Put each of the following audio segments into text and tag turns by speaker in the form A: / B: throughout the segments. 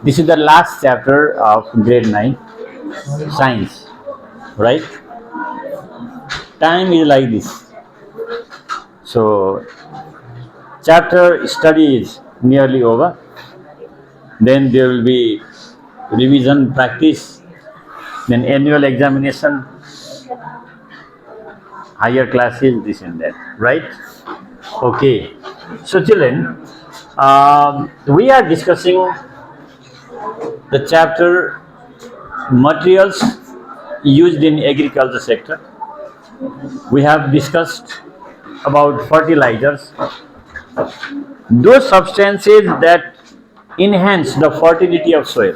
A: This is the last chapter of grade 9, science, right? Time is like this. So, chapter study is nearly over. Then there will be revision practice, then annual examination, higher classes, this and that, right? Okay. So, children, we are discussing the chapter materials used in agriculture sector. We have discussed about fertilizers, those substances that enhance the fertility of soil,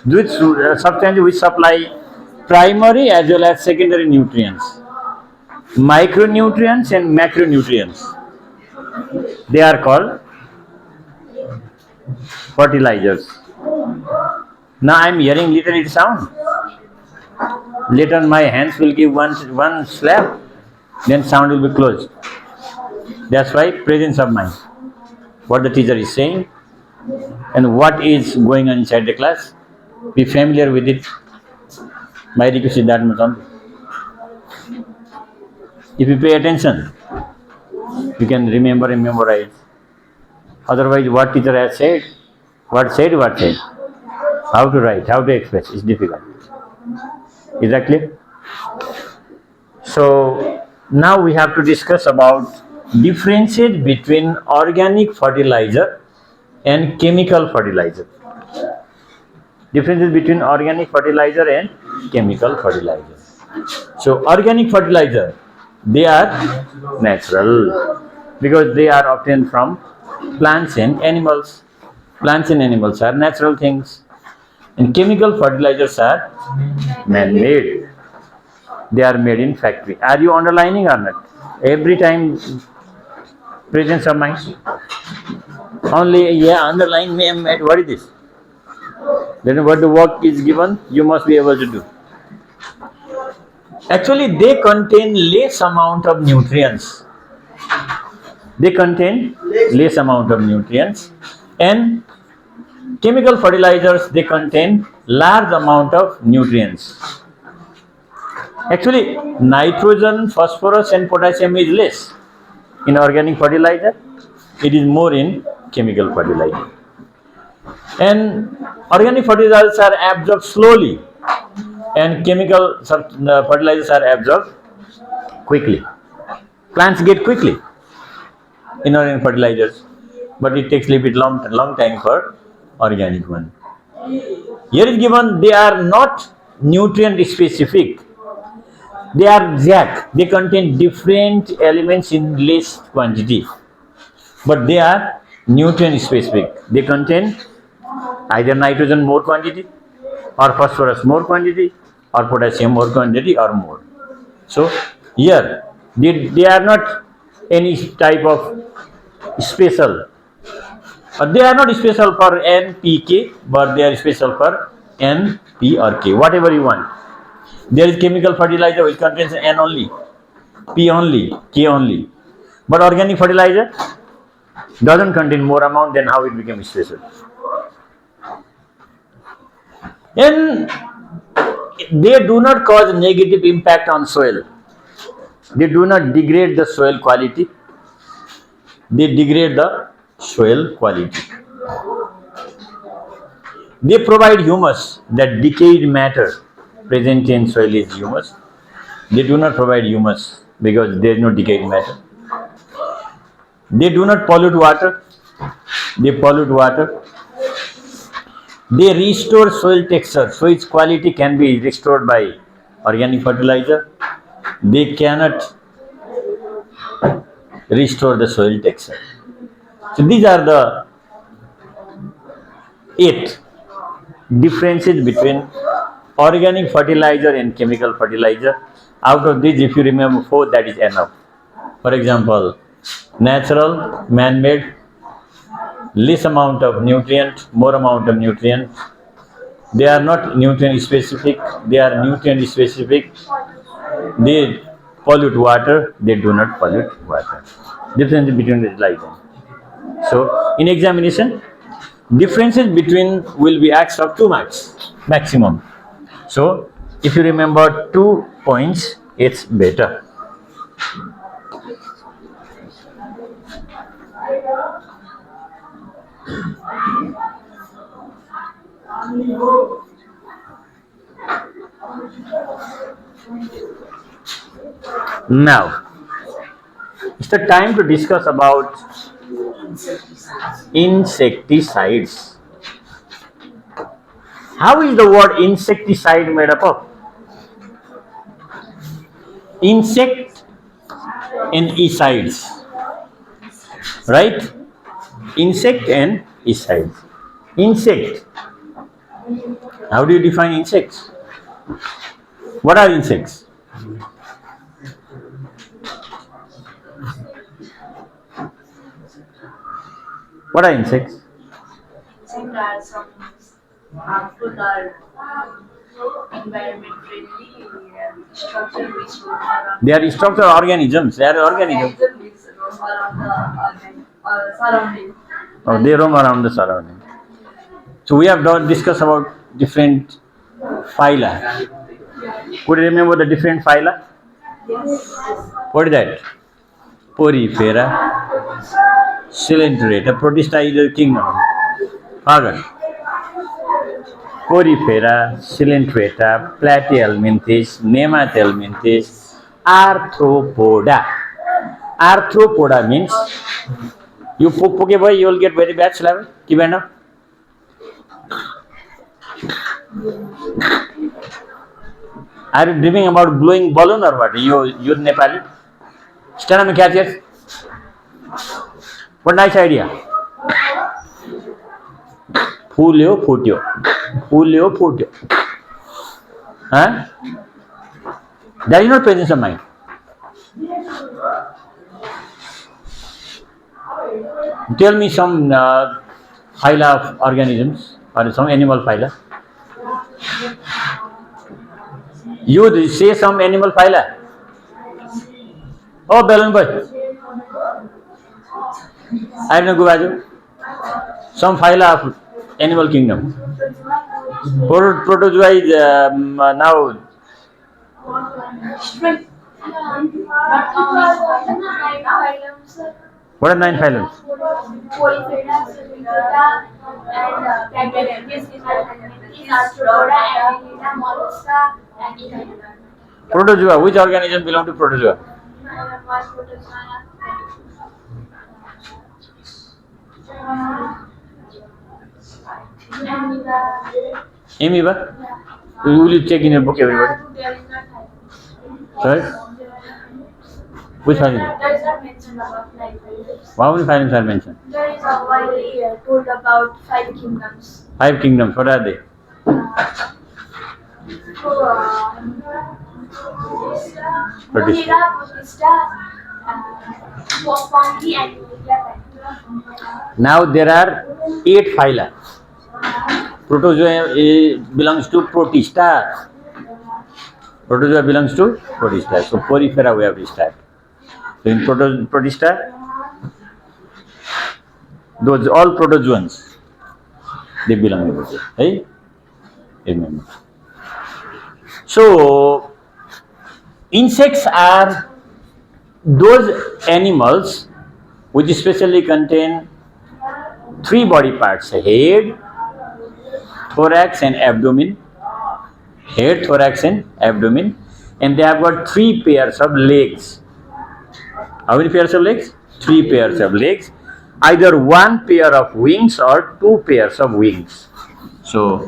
A: which substances which supply primary as well as secondary nutrients, micronutrients and macronutrients. They are called fertilizers. Now I am hearing little sound. Later my hands will give one slap, then sound will be closed. That's why presence of mind. What the teacher is saying and what is going on inside the class, be familiar with it. My request is that much only. If you pay attention, you can remember and memorize. Otherwise, what teacher has said, what said, how to write, how to express is difficult. Is that clear? So now we have to discuss about differences between organic fertilizer and chemical fertilizer. Differences between organic fertilizer and chemical fertilizer. So organic fertilizer, they are natural because they are obtained from plants and animals. Plants and animals are natural things. And chemical fertilizers are man-made. They are made in factory. Are you underlining or not? Every time presence of mind. Only, yeah, underline, what is this? Then what the work is given, you must be able to do. Actually, they contain less amount of nutrients. They contain less amount of nutrients, and chemical fertilizers, they contain large amount of nutrients. Actually, nitrogen, phosphorus and potassium is less in organic fertilizer. It is more in chemical fertilizer. And organic fertilizers are absorbed slowly and chemical fertilizers are absorbed quickly. Plants get quickly in organic fertilizers, but it takes a little bit long time for organic one. Here is given, they are not nutrient specific. They are exact. They contain different elements in less quantity, but they are nutrient specific. They contain either nitrogen more quantity, or phosphorus more quantity, or potassium more quantity, or more. So here they are not any type of special. They are not special for N, P, K, but they are special for N, P or K, whatever you want. There is chemical fertilizer which contains N only, P only, K only. But organic fertilizer doesn't contain more amount, then how it becomes special? And they do not cause negative impact on soil. They do not degrade the soil quality. They degrade the soil quality. They provide humus, that decayed matter present in soil is humus. They do not provide humus because there is no decayed matter. They do not pollute water. They pollute water. They restore soil texture, so its quality can be restored by organic fertilizer. They cannot restore the soil texture. So these are the 8 differences between organic fertilizer and chemical fertilizer. Out of these, if you remember 4, that is enough. For example, natural, man-made, less amount of nutrient, more amount of nutrient. They are not nutrient specific, they are nutrient specific. They pollute water, they do not pollute water. Difference between is like that. So in examination, differences between will be asked of 2 marks maximum. So if you remember 2 points, it's better. Now it's the time to discuss about insecticides. How is the word insecticide made up of? Insect and icides, right? Insect and icides. Insect. How do you define insects? What are insects? What are insects?
B: Insects are some harmful or environment friendly structure which roam around.
A: They are structural organisms. They are organisms.
B: Organisms which roam around the surrounding.
A: Or they roam around the surrounding. So we have discussed about different phyla. Could you remember the different phyla?
B: Yes.
A: What is that? Porifera, Coelenterata, Protista is a kingdom. Pardon. Porifera, Coelenterata, Platyhelminthes, Nemathelminthes, Arthropoda. Arthropoda means you poke boy, you will get very bad level. Keep it up. Are you dreaming about blowing balloon or what? You're Nepali? Stand up and catch it. What nice idea. Fulio futio. Fulio futio. Huh? There is no presence of mind. Tell me some phyla of organisms or some animal phyla. You say some animal phyla. Oh, balloon boy. I don't know, Gubaju. Some phyla of animal kingdom. Protozoa is now. What are 9 phylums? Protozoa. Which organism belong to protozoa? Amoeba? Will you check in your book, everybody? Sorry? Which phylum?
B: There is not mentioned about 9 phylums.
A: How many phylums are mentioned?
B: There is already told about 5 kingdoms.
A: 5 kingdoms. What are they?
B: Protista, Fungi, and Media.
A: Now there are 8 phyla. Protozoa belongs to Protista. Protozoa belongs to Protista. So Porifera we have to start. So in Protista, those all protozoans, they belong to it. Right? Remember. So insects are those animals which especially contain 3 body parts: head, thorax and abdomen. Head, thorax and abdomen. And they have got 3 pairs of legs. How many pairs of legs? 3 pairs of legs. Either 1 pair of wings or 2 pairs of wings. So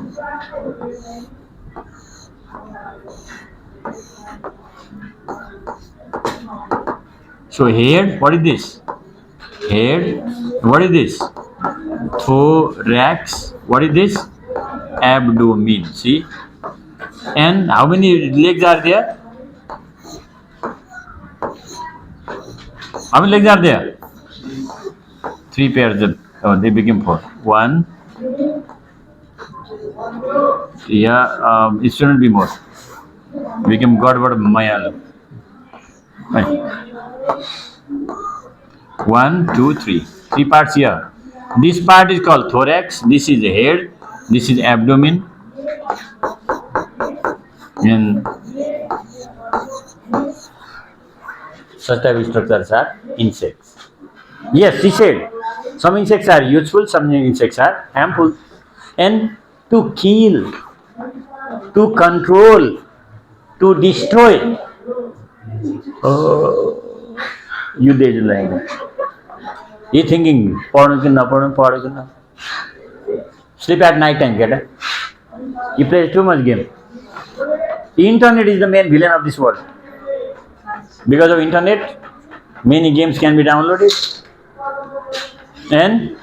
A: head, what is this? Head, what is this? Thorax, what is this? Abdomen, see? And how many legs are there? How many legs are there? 3 pairs, they became 4. 1, yeah, it shouldn't be more. Became God word Mayalam. 1, 2, 3. Three parts here. This part is called thorax. This is the head. This is abdomen. And such type of structures are insects. Yes, she said some insects are useful, some insects are harmful. And to kill, to control, to destroy. Oh, you did like that. You thinking, pardon. Sleep at night time, get it? You play too much game. Internet is the main villain of this world. Because of internet, many games can be downloaded. And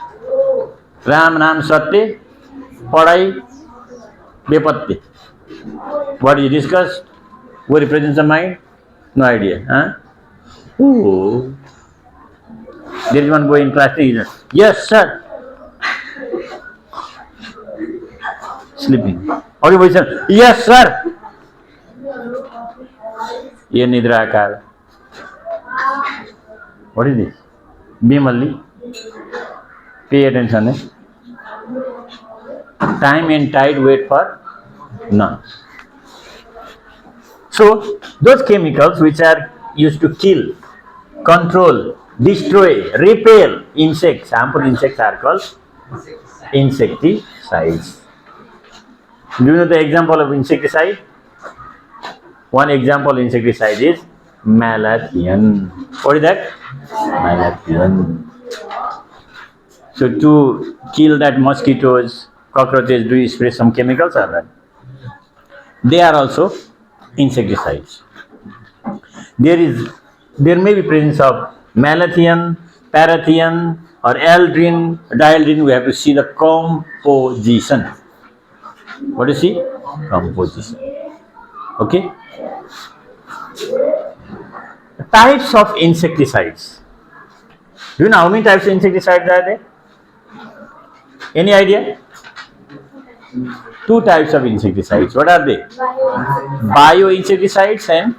A: Ram Nam Satya, Padai, Bepatti. What is discussed? What represents the mind? No idea. Huh? Ooh. There is one boy in class 3. Yes, sir. Sleeping. Okay, boy, sir. Yes, sir. ये निद्रा आकार. What is this? Bimalli. Pay attention. Time and tide wait for none. So, those chemicals which are used to kill, control, destroy, repel insects, harmful insects are called insecticides. Do you know the example of insecticide? One example of insecticide is malathion. What is that? Malathion. So to kill that mosquitoes, cockroaches, do you spray some chemicals or not? They are also insecticides. There may be presence of malathion, parathion, or aldrin, dieldrin. We have to see the composition. What do you see? Composition. Okay. Types of insecticides. Do you know how many types of insecticides are there? Any idea? 2 types of insecticides. What are they? Bioinsecticides and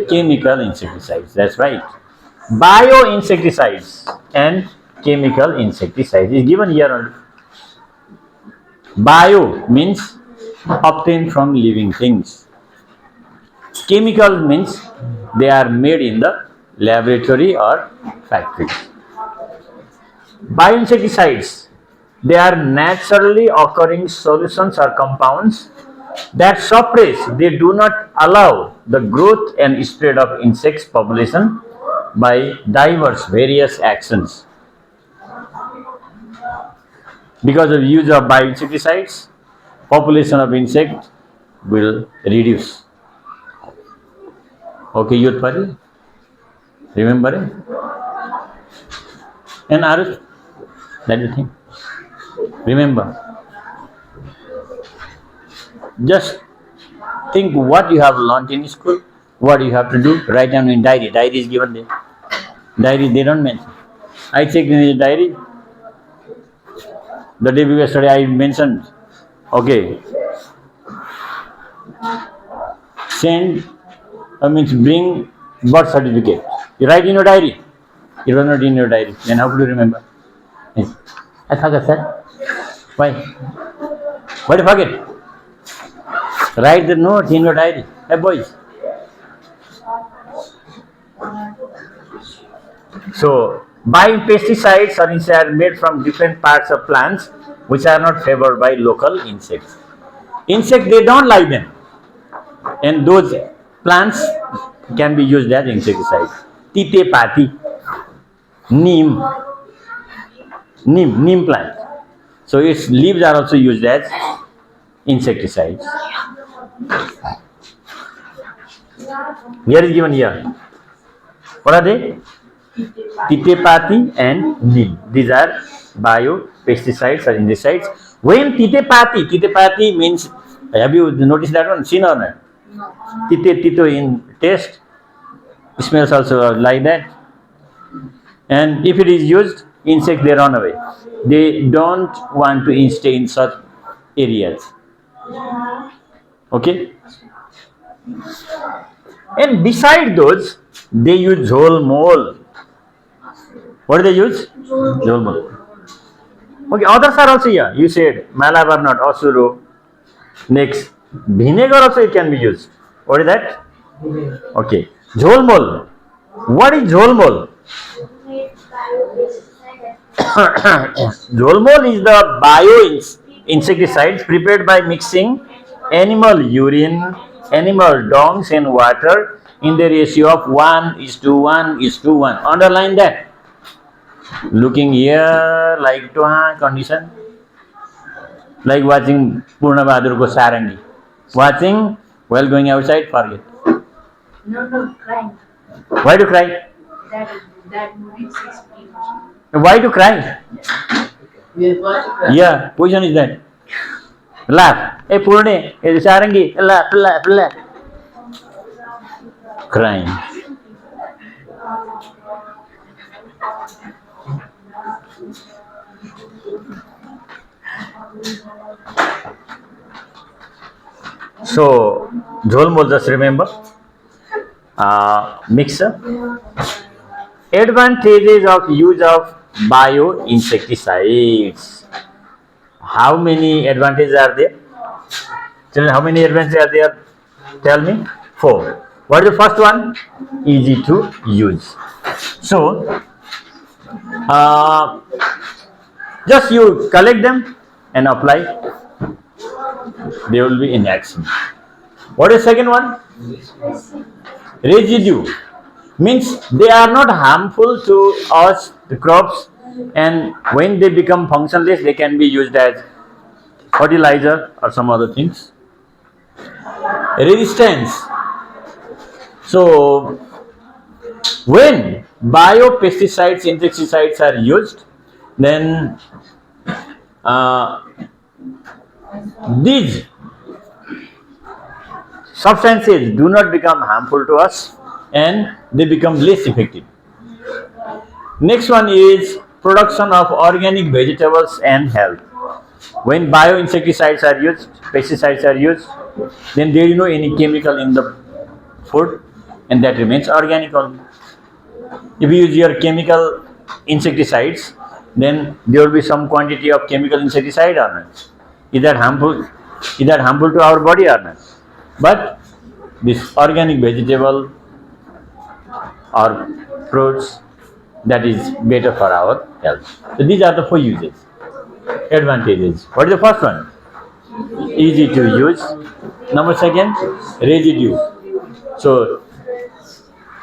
A: chemical insecticides. That's right. Bioinsecticides and chemical insecticides is given here only. Bio means obtained from living things. Chemical means they are made in the laboratory or factory. Bioinsecticides, they are naturally occurring solutions or compounds that suppress, they do not allow the growth and spread of insects population by diverse various actions. Because of use of bioinsecticides, population of insect will reduce. Okay, youth party? Remember it? And Arush, that is the thing. Remember. Just think what you have learnt in school, what you have to do, write down in diary. Diary is given there. Diary they don't mention. I checked in the diary. The day we were studying, I mentioned, okay, bring birth certificate. You write in your diary. It was not in your diary. Then how could you remember? Yes. I forgot, sir. Why? Why do you forget? Write the note in your diary. Hey, boys. So, biopesticides are made from different parts of plants which are not favored by local insects. Insects, they don't like them. And those plants can be used as insecticides. Tite pati, neem plant. So its leaves are also used as insecticides. Here is given here. What are they? Tite pati and neem. These are biopesticides or insecticides. When tite pati means, have you noticed that one? Seen or not? Tito in taste, smells also like that. And if it is used, insects they run away. They don't want to stay in such areas. Okay? And beside those, they use whole mole. What do they use? Jolmol. Okay, others are also here. You said Malabar nut, Osuro. Next, vinegar also it can be used. What is that? Okay, Jolmol. What is Jolmol? Jolmol is the insecticide prepared by mixing animal urine, animal dongs, and water in the ratio of 1:1:1. Underline that. Looking here like to condition, like watching Purna Bahadurko Sarangi. Watching while going outside, forget.
C: No, crying.
A: Why to cry?
C: That movie 6
A: Why to cry?
C: Yes, what to cry?
A: Yeah, position is that. Laugh. Hey Purne, hey Sarangi, laugh, laugh, laugh. Crying. So, Jolmol, just remember, mixer. Advantages of use of bioinsecticides. How many advantages are there? Children, how many advantages are there? Tell me. 4. What is the first one? Easy to use. So, uh, just you collect them and apply. They will be in action. What is second one? Residue. Means they are not harmful to us, the crops, and when they become functionless, they can be used as fertilizer or some other things. Resistance. So, when biopesticides, insecticides are used, then these substances do not become harmful to us and they become less effective. Next one is production of organic vegetables and health. When bioinsecticides are used, pesticides are used, then there is no any chemical in the food and that remains organic only. If you use your chemical insecticides, then there will be some quantity of chemical insecticide or not. Is that harmful? Is that harmful to our body or not? But this organic vegetable or fruits, that is better for our health. So these are the 4 uses. Advantages. What is the first one? Easy to use. Number second, residue. So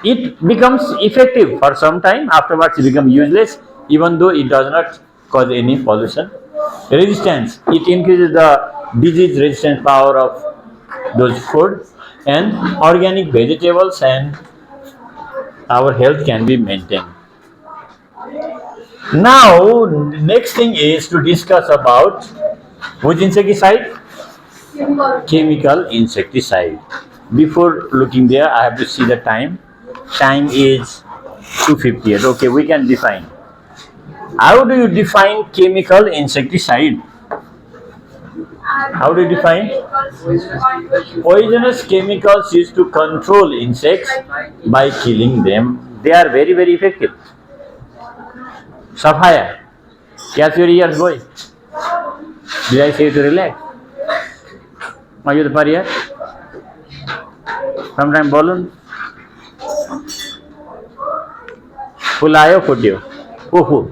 A: it becomes effective for some time, afterwards it becomes useless even though it does not cause any pollution. Resistance, it increases the disease resistance power of those food, and organic vegetables and our health can be maintained. Now next thing is to discuss about which insecticide? Chemical insecticide. Before looking there, I have to see the time. Time is 2:58. Okay, we can define. How do you define chemical insecticide? How do you define? Poisonous chemicals used to control insects by killing them. They are very, very effective. Sapphire, catch your ears, boy. Did I say to relax? Are you the pariah? Sometime balloon. Fulayo futiyo. Uhu.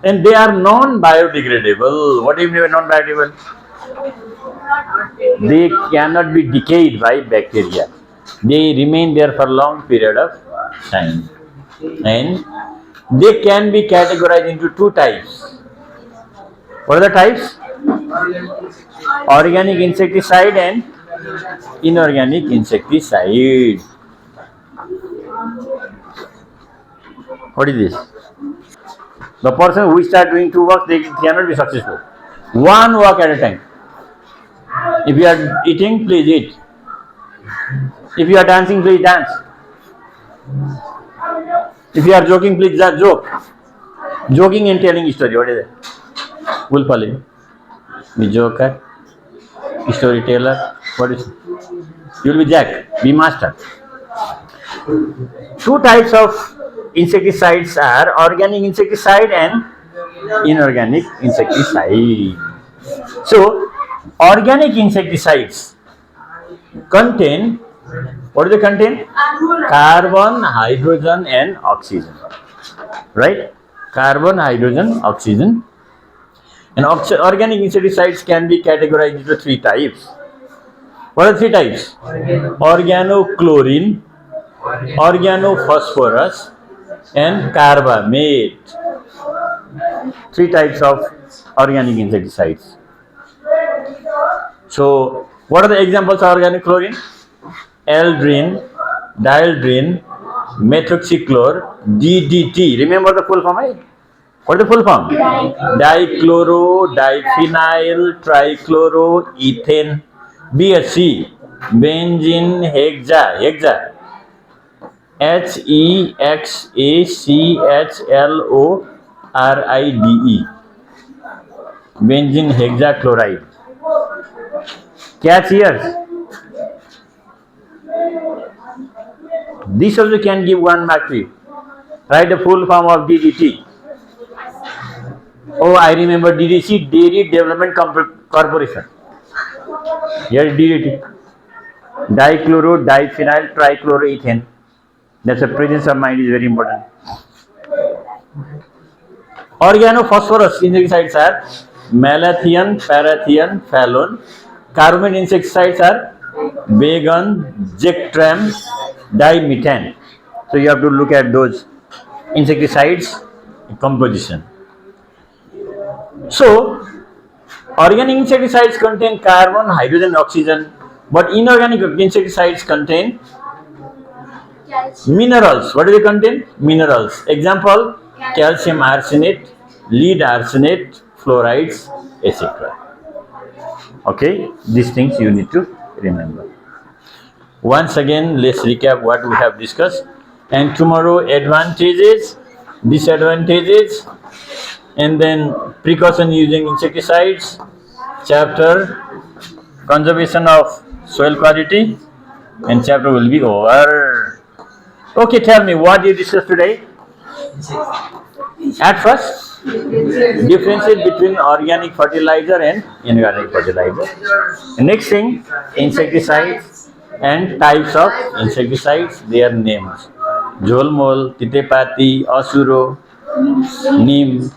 A: And they are non-biodegradable. What do you mean non-biodegradable? They cannot be decayed by bacteria. They remain there for a long period of time. And they can be categorized into 2 types. What are the types? Organic insecticide and inorganic insecticide. What is this? The person who start doing 2 works, they cannot be successful. 1 work at a time. If you are eating, please eat. If you are dancing, please dance. If you are joking, please just joke. Joking and telling story, what is it? Will follow you. Be joker, storyteller, what is it? You will be Jack, be master. 2 types of insecticides are organic insecticide and inorganic insecticide. So, organic insecticides contain, what do they contain? Carbon, hydrogen and oxygen. Right? Carbon, hydrogen, oxygen. And organic insecticides can be categorized into three types. What are three types? Organochlorine, organophosphorus and carbamate. Three types of organic insecticides. So, what are the examples of organochlorine? Aldrin, dieldrin, methoxychlor, DDT. Remember the full form, right? What is the full form? Dichloro, diphenyl, trichloroethane, BSC, benzene, hexa, HEXACHLORIDE, benzene hexachloride. Catch here. This also can give 1 mark to you. Write the full form of DDT. Oh, I remember DDC, Dairy Development Corporation. Here is DDT. Dichloro, diphenyl, trichloroethane. That's a presence of mind is very important. Organophosphorus insecticides are malathion, parathion, phalon. Carbon insecticides are Begon, Jectram, dimethane. So you have to look at those insecticides composition. So, organic insecticides contain carbon, hydrogen, oxygen, but inorganic insecticides contain minerals. What do they contain? Minerals. Example, calcium arsenate, lead arsenate, fluorides, etc. Okay, these things you need to remember. Once again, let's recap what we have discussed. And tomorrow, advantages, disadvantages, and then precaution using insecticides, chapter conservation of soil quality, and chapter will be over. Okay, tell me what you discussed today. At first, differences between organic fertilizer and inorganic fertilizer. The next thing, insecticides and types of insecticides, their names. Jholmol, Titepati, Asuro, Neem,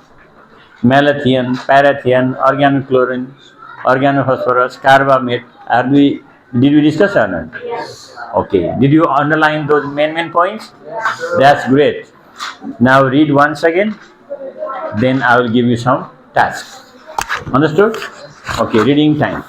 A: malathion, parathion, organochlorine, organophosphorus, carbamate. Did we discuss or not?
B: Yes.
A: Okay. Did you underline those main points? That's great. Now read once again. Then I will give you some tasks. Understood? Okay, reading time.